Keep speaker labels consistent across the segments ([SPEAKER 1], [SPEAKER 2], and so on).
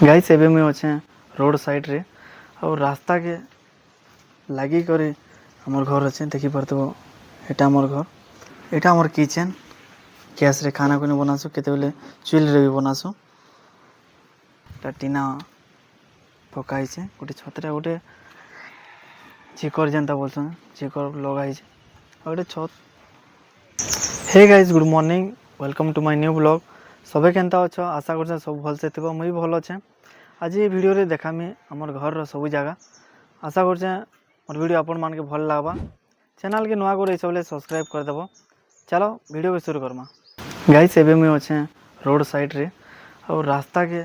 [SPEAKER 1] Guys एबे मुझे अच्छे रोड साइड रे और रास्ता के लगी कर हमर घर अच्छे देखी पारथो एटा हमर घर एटा हमर किचन गैस रे खाना कोने बनासु केते बेले चुल रे भी बनासु ता टीना पकाई छे गोटे छतरे गोटे चिकर जेंता बोलछन चिकर लगाई छे और गोटे छत। Hey guys good morning welcome to my new blog सबे केनता अछ आशा करछन सब भल से थिबो मुई भल अच्छे। आज ये वीडियो रे देखामी हमर घर रो सब जगह आशा करछे मोर वीडियो आपण मान के भल लागबा चैनल के नुआ करे सबले सब्सक्राइब कर देबो। चलो वीडियो को शुरू करमा। गाइस एबे मुई अच्छे रोड साइड रे और रास्ता के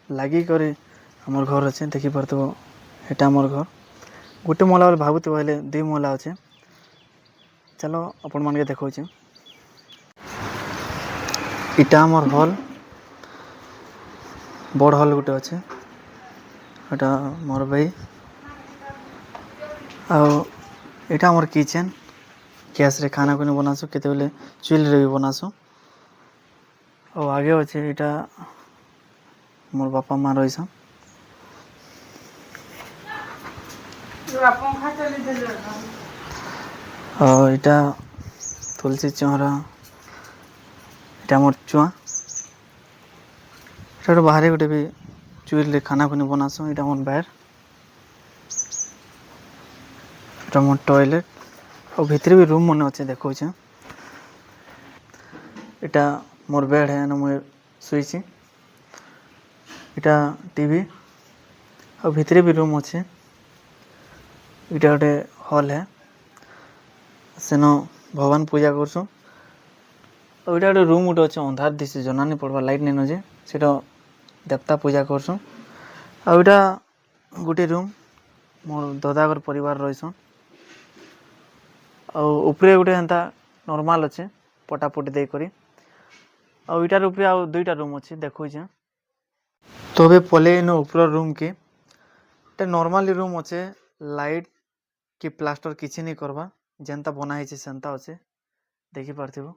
[SPEAKER 1] लगी कर हमर घर अच्छे देखि पारथो एटा हमर घर गोटे मोहला बोले भाबुते पहले दुई मोहला अच्छे। चलो आपण मान के देखौ छी इटा हमर हॉल बड़ हॉल गोटे अच्छे एटा मोर भाई आटा मोर किचन गैस रे खाना कोने बनासु केते बेले चुल रे भी बनासु और आगे अच्छे इटा मोर बापा माँ रहीसन और इटा तुलसी चौरा इटा मोर चुआ इटा बाहर गोटे भी चुल रे खाना कोने बनासु इटा मोर बैर इटा मोर टॉयलेट और भीतर भी रूम मन अच्छे देखो छे इटा मोर बेड है ना मुझे सुईची इटा टीवी और भीतर भी रूम अच्छे इटा गोटे हॉल है सेनो भगवान पूजा करसु और इटा गोटे रूम गोटे अच्छे अंधार दिशे जना नहीं पड़वा लाइट नहीं नजे सेटा देवता पूजा करसु और इटा गोटे रूम मोर दादागर परिवार रहीसन और ऊपर गोटे एंता नॉर्मल अच्छे पटापटी दे करी और इटार ऊपर आ दुईटा रूम अच्छे देखो छे तो अबे पले इन ऊपर रूम के इटा नॉर्मल रूम अच्छे लाइट कि प्लास्टर किछि नहीं करबा जेंता बना है सेंता अच्छे देखि पारथिबो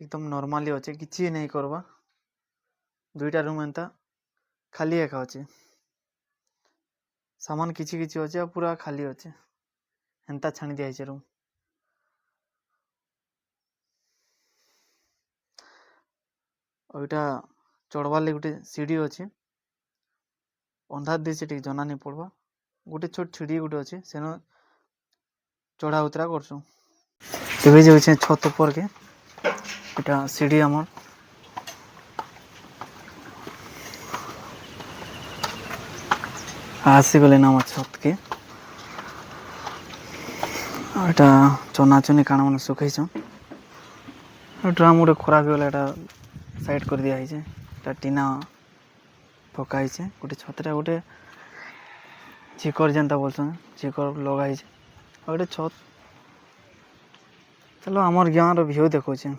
[SPEAKER 1] एकदम नॉर्मली अच्छे किछि नहीं करबा दुईटा रूम एंता खाली एका अच्छे सामान किछि किछि अच्छे पूरा खाली अच्छे एंता छाणी दिया है रूम और इटा चढ़वार लगे गोटे सीढ़ी अच्छे अंधार दिशे टे जना नहीं पड़वा गोटे छोट सीढ़ी गोटे अच्छे सेन चढ़ा उतरा करसु तेबे जो छत ऊपर के इटा सीढ़ी आमर आसी गले नाम छत के एटा चना चुनी काना मन सुखै छ ड्राम गोटे खराब हो गला साइड कर दिया है टीना पकाई छे गोटे छतरे गोटे चिकर जेंता बोलछन चिकर लगाई छे और गोटे छत। चलो आमर गाँव रो व्यू देखो छे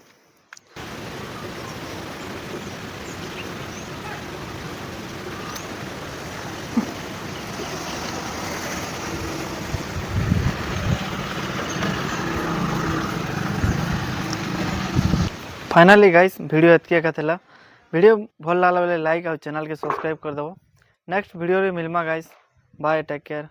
[SPEAKER 1] फाइनली गाइस वीडियो एतके का थिला वीडियो भल लागला बेले लाइक और चैनल के सब्सक्राइब कर दबो नेक्स्ट वीडियो रे मिलमा गाइस बाय टेक केयर।